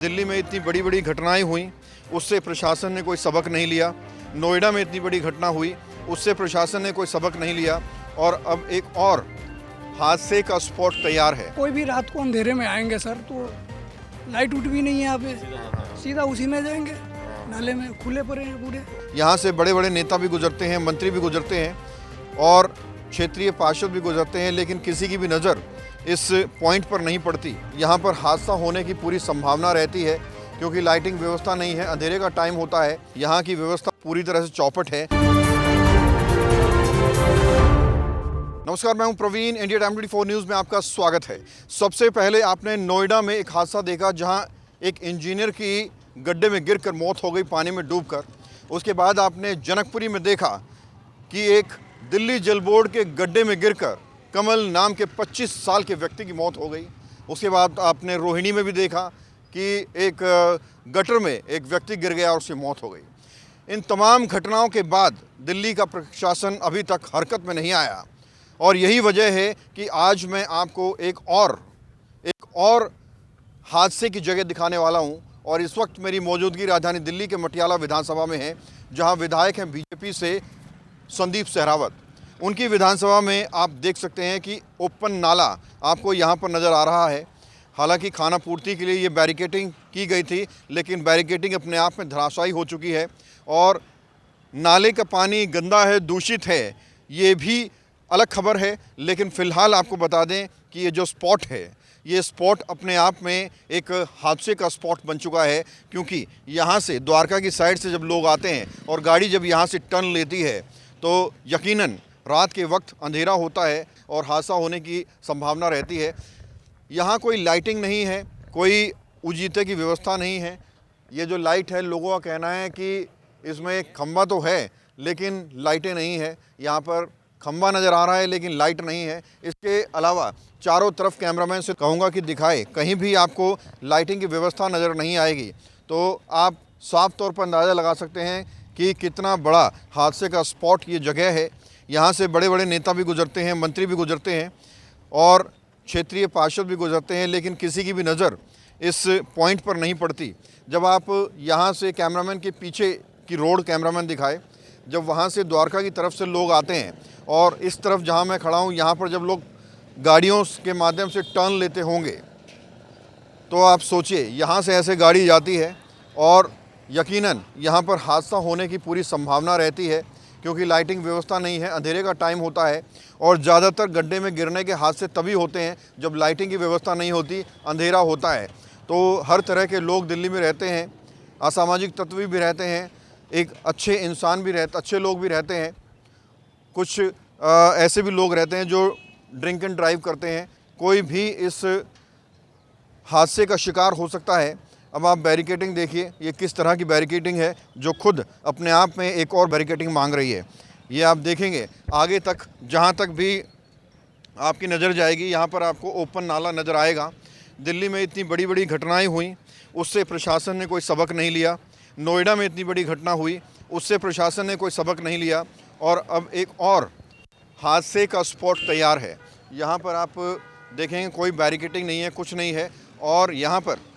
दिल्ली में इतनी बड़ी बड़ी घटनाएं हुई, उससे प्रशासन ने कोई सबक नहीं लिया। नोएडा में इतनी बड़ी घटना हुई, उससे प्रशासन ने कोई सबक नहीं लिया। और अब एक और हादसे का स्पॉट तैयार है। कोई भी रात को अंधेरे में आएंगे सर तो लाइट उठ भी नहीं है यहाँ पे, सीधा उसी में जाएंगे, नाले में खुले पड़े हैं पूरे। यहाँ से बड़े बड़े नेता भी गुजरते हैं, मंत्री भी गुजरते हैं और क्षेत्रीय पार्षद भी गुजरते हैं, लेकिन किसी की भी नज़र इस पॉइंट पर नहीं पड़ती। यहाँ पर हादसा होने की पूरी संभावना रहती है क्योंकि लाइटिंग व्यवस्था नहीं है, अंधेरे का टाइम होता है। यहाँ की व्यवस्था पूरी तरह से चौपट है। नमस्कार, मैं हूं प्रवीण, इंडिया टाइम 24 न्यूज़ में आपका स्वागत है। सबसे पहले आपने नोएडा में एक हादसा देखा जहां एक इंजीनियर की गड्ढे में गिरकर मौत हो गई, पानी में डूबकर। उसके बाद आपने जनकपुरी में देखा कि एक दिल्ली जल बोर्ड के गड्ढे में गिरकर कमल नाम के 25 साल के व्यक्ति की मौत हो गई। उसके बाद आपने रोहिणी में भी देखा कि एक गटर में एक व्यक्ति गिर गया और उसकी मौत हो गई। इन तमाम घटनाओं के बाद दिल्ली का प्रशासन अभी तक हरकत में नहीं आया और यही वजह है कि आज मैं आपको एक और हादसे की जगह दिखाने वाला हूं। और इस वक्त मेरी मौजूदगी राजधानी दिल्ली के मटियाला विधानसभा में है, जहां विधायक हैं बीजेपी से संदीप सहरावत। उनकी विधानसभा में आप देख सकते हैं कि ओपन नाला आपको यहाँ पर नज़र आ रहा है। हालांकि खाना पूर्ति के लिए ये बैरिकेडिंग की गई थी, लेकिन बैरिकेडिंग अपने आप में धराशायी हो चुकी है और नाले का पानी गंदा है, दूषित है, ये भी अलग खबर है। लेकिन फ़िलहाल आपको बता दें कि ये जो स्पॉट है, ये स्पॉट अपने आप में एक हादसे का स्पॉट बन चुका है, क्योंकि यहाँ से द्वारका की साइड से जब लोग आते हैं और गाड़ी जब यहाँ से टर्न लेती है तो यकीनन रात के वक्त अंधेरा होता है और हादसा होने की संभावना रहती है। यहाँ कोई लाइटिंग नहीं है, कोई उजीते की व्यवस्था नहीं है। ये जो लाइट है, लोगों का कहना है कि इसमें खंबा तो है लेकिन लाइटें नहीं है। यहाँ पर खंबा नज़र आ रहा है लेकिन लाइट नहीं है। इसके अलावा चारों तरफ कैमरामैन से कहूँगा कि दिखाए, कहीं भी आपको लाइटिंग की व्यवस्था नज़र नहीं आएगी तो आप साफ तौर पर अंदाज़ा लगा सकते हैं कि कितना बड़ा हादसे का स्पॉट ये जगह है। यहाँ से बड़े बड़े नेता भी गुजरते हैं, मंत्री भी गुजरते हैं और क्षेत्रीय पार्षद भी गुजरते हैं, लेकिन किसी की भी नज़र इस पॉइंट पर नहीं पड़ती। जब आप यहाँ से कैमरामैन के पीछे की रोड कैमरामैन दिखाए, जब वहाँ से द्वारका की तरफ से लोग आते हैं और इस तरफ जहाँ मैं खड़ा हूँ, यहाँ पर जब लोग गाड़ियों के माध्यम से टर्न लेते होंगे तो आप सोचिए, यहाँ से ऐसे गाड़ी जाती है और यकीनन यहाँ पर हादसा होने की पूरी संभावना रहती है क्योंकि लाइटिंग व्यवस्था नहीं है, अंधेरे का टाइम होता है और ज़्यादातर गड्ढे में गिरने के हादसे तभी होते हैं जब लाइटिंग की व्यवस्था नहीं होती, अंधेरा होता है। तो हर तरह के लोग दिल्ली में रहते हैं, असामाजिक तत्व भी रहते हैं, एक अच्छे इंसान भी अच्छे लोग भी रहते हैं, कुछ ऐसे भी लोग रहते हैं जो ड्रिंक एंड ड्राइव करते हैं। कोई भी इस हादसे का शिकार हो सकता है। अब आप बैरिकेडिंग देखिए, ये किस तरह की बैरिकेडिंग है जो खुद अपने आप में एक और बैरिकेडिंग मांग रही है। ये आप देखेंगे आगे तक, जहाँ तक भी आपकी नज़र जाएगी, यहाँ पर आपको ओपन नाला नज़र आएगा। दिल्ली में इतनी बड़ी बड़ी घटनाएं हुई, उससे प्रशासन ने कोई सबक नहीं लिया। नोएडा में इतनी बड़ी घटना हुई, उससे प्रशासन ने कोई सबक नहीं लिया। और अब एक और हादसे का स्पॉट तैयार है। यहाँ पर आप देखेंगे कोई बैरिकेडिंग नहीं है, कुछ नहीं है। और यहाँ पर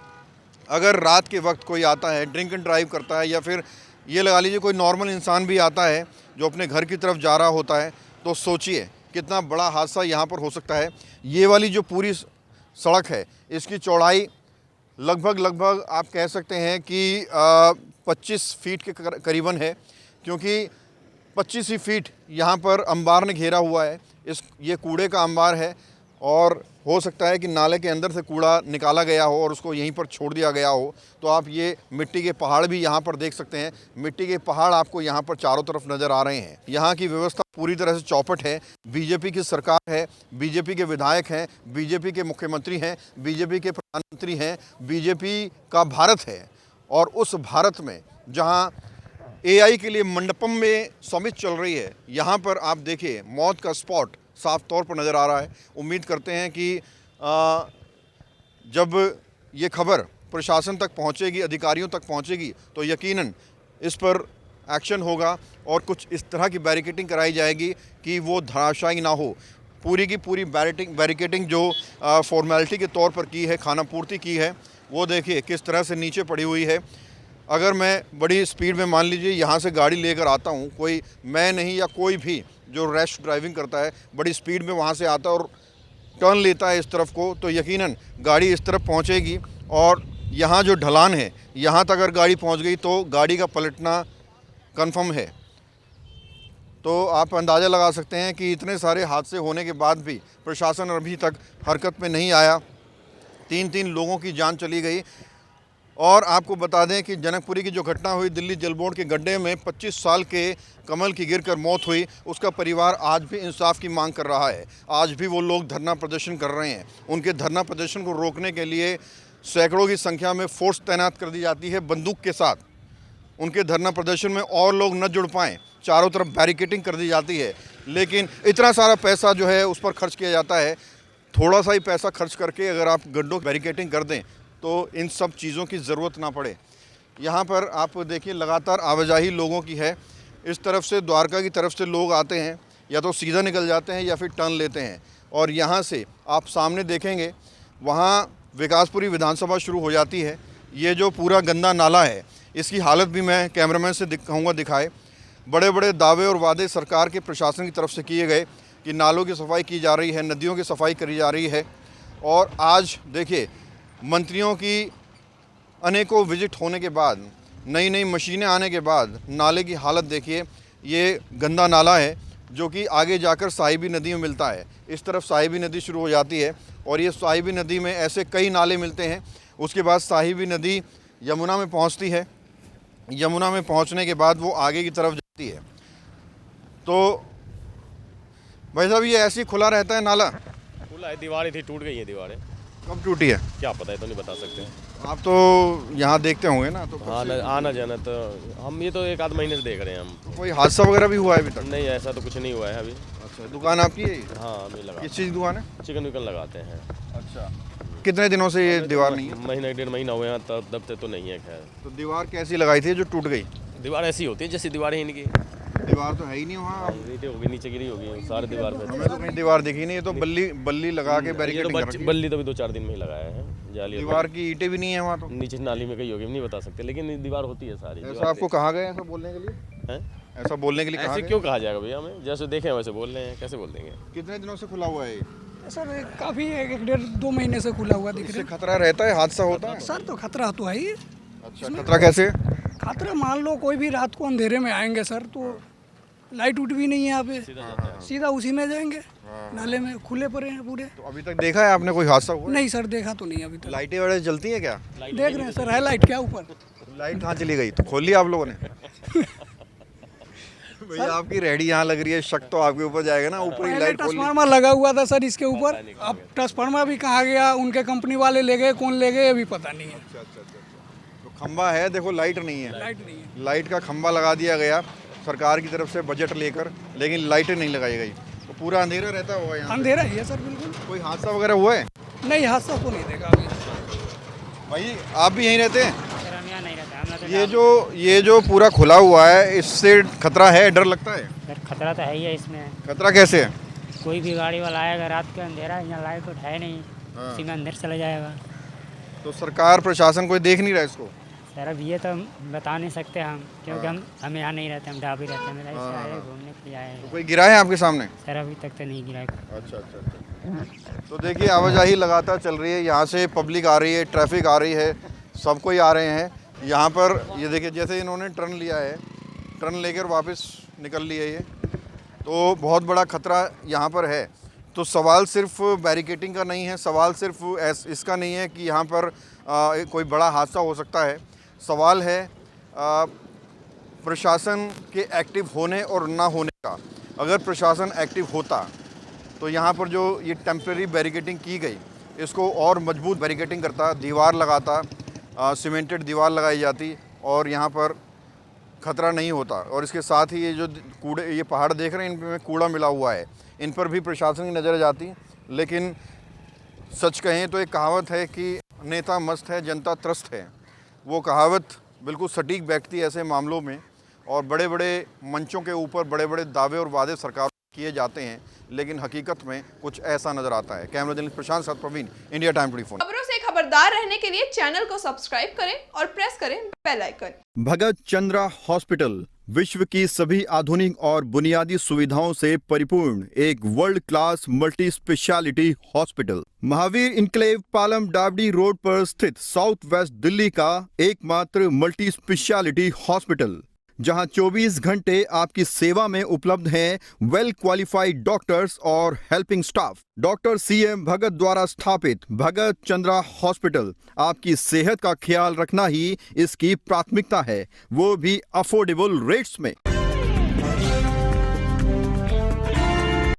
अगर रात के वक्त कोई आता है, ड्रिंक एंड ड्राइव करता है, या फिर ये लगा लीजिए कोई नॉर्मल इंसान भी आता है जो अपने घर की तरफ जा रहा होता है, तो सोचिए कितना बड़ा हादसा यहाँ पर हो सकता है। ये वाली जो पूरी सड़क है, इसकी चौड़ाई लगभग आप कह सकते हैं कि 25 फीट के करीबन है, क्योंकि 25 ही फीट यहाँ पर अंबार ने घेरा हुआ है। ये कूड़े का अंबार है और हो सकता है कि नाले के अंदर से कूड़ा निकाला गया हो और उसको यहीं पर छोड़ दिया गया हो। तो आप ये मिट्टी के पहाड़ भी यहाँ पर देख सकते हैं। मिट्टी के पहाड़ आपको यहाँ पर चारों तरफ नज़र आ रहे हैं। यहाँ की व्यवस्था पूरी तरह से चौपट है। बीजेपी की सरकार है, बीजेपी के विधायक हैं, बीजेपी के मुख्यमंत्री हैं, बीजेपी के प्रधानमंत्री हैं, बीजेपी का भारत है। और उस भारत में जहाँ AI के लिए मंडपम में समिट चल रही है, यहाँ पर आप देखिए मौत का स्पॉट साफ तौर पर नज़र आ रहा है। उम्मीद करते हैं कि जब ये खबर प्रशासन तक पहुँचेगी, अधिकारियों तक पहुँचेगी, तो यकीनन इस पर एक्शन होगा और कुछ इस तरह की बैरिकेडिंग कराई जाएगी कि वो धराशायी ना हो। पूरी की पूरी बैरिकेडिंग जो फॉर्मेलिटी के तौर पर की है, खाना पूर्ति की है, वो देखिए किस तरह से नीचे पड़ी हुई है। अगर मैं बड़ी स्पीड में मान लीजिए यहाँ से गाड़ी लेकर आता हूँ, कोई मैं नहीं या कोई भी जो रैश ड्राइविंग करता है बड़ी स्पीड में वहाँ से आता है और टर्न लेता है इस तरफ को, तो यकीनन गाड़ी इस तरफ पहुँचेगी और यहाँ जो ढलान है यहाँ तक अगर गाड़ी पहुँच गई तो गाड़ी का पलटना कन्फर्म है। तो आप अंदाज़ा लगा सकते हैं कि इतने सारे हादसे होने के बाद भी प्रशासन अभी तक हरकत में नहीं आया। 3 लोगों की जान चली गई। और आपको बता दें कि जनकपुरी की जो घटना हुई, दिल्ली जल बोर्ड के गड्ढे में 25 साल के कमल की गिरकर मौत हुई, उसका परिवार आज भी इंसाफ की मांग कर रहा है। आज भी वो लोग धरना प्रदर्शन कर रहे हैं। उनके धरना प्रदर्शन को रोकने के लिए सैकड़ों की संख्या में फोर्स तैनात कर दी जाती है बंदूक के साथ। उनके धरना प्रदर्शन में और लोग न जुड़ पाएँ, चारों तरफ बैरिकेडिंग कर दी जाती है। लेकिन इतना सारा पैसा जो है उस पर खर्च किया जाता है। थोड़ा सा ही पैसा खर्च करके अगर आप गड्ढों की बैरिकेडिंग कर दें तो इन सब चीज़ों की ज़रूरत ना पड़े। यहाँ पर आप देखिए लगातार आवाजाही लोगों की है। इस तरफ से द्वारका की तरफ से लोग आते हैं, या तो सीधा निकल जाते हैं या फिर टर्न लेते हैं। और यहाँ से आप सामने देखेंगे वहाँ विकासपुरी विधानसभा शुरू हो जाती है। ये जो पूरा गंदा नाला है इसकी हालत भी मैं कैमरामैन से कहूँगा दिखाए। बड़े बड़े दावे और वादे सरकार के प्रशासन की तरफ से किए गए कि नालों की सफाई की जा रही है, नदियों की सफाई करी जा रही है। और आज देखिए मंत्रियों की अनेकों विजिट होने के बाद, नई नई मशीनें आने के बाद नाले की हालत देखिए। ये गंदा नाला है जो कि आगे जाकर साहिबी नदी में मिलता है। इस तरफ साहिबी नदी शुरू हो जाती है और ये साहिबी नदी में ऐसे कई नाले मिलते हैं। उसके बाद साहिबी नदी यमुना में पहुंचती है। यमुना में पहुंचने के बाद वो आगे की तरफ जाती है। तो भाई साहब ये ऐसे ही खुला रहता है नाला? खुला है, दीवारें थी, टूट गई है दीवारें। कब टूटी है? क्या पता है, तो नहीं बता सकते। आप तो यहाँ देखते होंगे ना, तो हाँ, आना जाना तो हम ये तो 1 आध महीने से देख रहे हैं हम। कोई हादसा वगैरह भी हुआ है अभी तक? नहीं, ऐसा तो कुछ नहीं हुआ है अभी। अच्छा, दुकान आपकी है? हाँ, हमें लगा। किस चीज़ की दुकान है? चिकन विकन लगाते हैं। अच्छा, कितने दिनों से ये दीवार नहीं है? महीना 1.5 महीना हुए हैं, तब से तो नहीं है। खैर, तो दीवार कैसी लगाई थी जो टूट गई? दीवार ऐसी होती है जैसी दीवारें इनकी। दीवार तो है ही नहीं वहाँ। ईंटें होगी, नीचे गिरी होगी सारी दीवार पे। हमें तो कहीं दीवार दिखी नहीं। ये तो बल्ली लगा के ये तो बैरिकेडिंग कर रखी है। बल्ली तो भी 2-4 दिन में ही लगाया है, जाली। दीवार की ईंटें भी नहीं है वहाँ तो। नीचे नाली में कहीं होगी, नहीं बता सकते, लेकिन दीवार होती है सारी। ऐसा आपको कहा गया ऐसा बोलने के लिए? हैं? ऐसा बोलने के लिए कहा ऐसे गया? क्यों कहा जाएगा भैया? हमें जैसे देखें वैसे बोल रहे हैं, कैसे बोल देंगे? कितने दिनों से खुला हुआ है ये? सर काफ़ी 1-1.5-2 महीने से खुला हुआ दिख रहा इससे खतरा रहता है, हादसा होता है? है। सर तो खतरा तो है ही। अच्छा, खतरा कैसे? खतरा मान लो कोई भी रात को अंधेरे में आएंगे सर, तो लाइट उठ भी नहीं है यहाँ पे, सीधा उसी में जाएंगे, नाले में खुले पड़े हैं पूरे। तो अभी तक देखा है आपने कोई हादसा हुआ? नहीं सर, देखा तो नहीं अभी तक। लाइटें वगैरह जलती हैं क्या? देख रहे हैं सर, है लाइट क्या ऊपर? लाइट कहाँ चली गई? तो खोल लिया आप लोगों ने? भैया आपकी रेडी यहाँ लग रही है, शक तो आपके ऊपर जाएगा ना। ऊपर ही पहले लाइट खोल ली। ट्रांसफार्मर लगा हुआ था सर इसके ऊपर, अब ट्रांसफार्मर भी कहाँ गया, उनके कंपनी वाले ले गए, कौन ले गए अभी पता नहीं है। तो खंबा है, देखो लाइट नहीं है। लाइट नहीं है। लाइट का खंबा लगा दिया गया सरकार की तरफ से बजट लेकर, लेकिन लाइटें नहीं लगाई गई। तो पूरा अंधेरा रहता होगा यहाँ? अंधेरा ही है सर बिल्कुल। कोई हादसा वगैरह हुआ है? नहीं, हादसा तो नहीं देखा अभी। भाई आप भी यहीं रहते हैं? सर हम यहाँ नहीं रहते, हम ये जो पूरा खुला हुआ है, इससे खतरा है, डर लगता है? सर खतरा तो है ही है इसमें। खतरा कैसे है? कोई भी गाड़ी वाला आएगा रात के, अंधेरा है, यहाँ लाइट उठ है नहीं, उसी में अंदर चला जाएगा। तो सरकार प्रशासन कोई देख नहीं रहा इसको? सर अब ये तो हम बता नहीं सकते हम, क्योंकि हम यहाँ नहीं रहते, हम ढाबी रहते हैं। मेरा इससे आए घूमने के लिए आए हैं। तो कोई गिरा है आपके सामने? सर अभी तक तो नहीं गिरा। अच्छा। तो देखिए आवाजाही लगातार चल रही है, यहाँ से पब्लिक आ रही है, ट्रैफिक आ रही है, सब कोई आ रहे हैं यहाँ पर। ये देखिए जैसे इन्होंने टर्न लिया है, टर्न लेकर वापस निकल लिया ये, तो बहुत बड़ा खतरा यहाँ पर है। तो सवाल सिर्फ बैरिकेडिंग का नहीं है, सवाल सिर्फ इसका नहीं है कि यहाँ पर कोई बड़ा हादसा हो सकता है। सवाल है प्रशासन के एक्टिव होने और ना होने का। अगर प्रशासन एक्टिव होता तो यहाँ पर जो ये टेम्परेरी बैरिकेडिंग की गई, इसको और मजबूत बैरिकेडिंग करता, दीवार लगाता, सीमेंटेड दीवार लगाई जाती और यहाँ पर खतरा नहीं होता। और इसके साथ ही ये जो ये पहाड़ देख रहे हैं, इनमें कूड़ा मिला हुआ है, इन पर भी प्रशासन की नज़र जाती। लेकिन सच कहें तो एक कहावत है कि नेता मस्त है जनता त्रस्त है। वो कहावत बिल्कुल सटीक बैठती है ऐसे मामलों में। और बड़े बड़े मंचों के ऊपर बड़े बड़े दावे और वादे सरकार किए जाते हैं, लेकिन हकीकत में कुछ ऐसा नज़र आता है। कैमरा जर्नलिस्ट प्रशांत साथ प्रवीण, इंडिया टाइम 24। खबरों से खबरदार रहने के लिए चैनल को सब्सक्राइब करें और प्रेस करें बेल आइकन। भगत चंद्रा हॉस्पिटल विश्व की सभी आधुनिक और बुनियादी सुविधाओं से परिपूर्ण एक world class multi speciality hospital, Mahavir enclave Palam Dabri road पर स्थित साउथ वेस्ट दिल्ली का एकमात्र मल्टी स्पेशलिटी हॉस्पिटल, जहां 24 घंटे आपकी सेवा में उपलब्ध हैं वेल क्वालिफाइड डॉक्टर्स और हेल्पिंग स्टाफ। डॉक्टर CM भगत द्वारा स्थापित भगत चंद्रा हॉस्पिटल आपकी सेहत का ख्याल रखना ही इसकी प्राथमिकता है, वो भी अफोर्डेबल रेट्स में।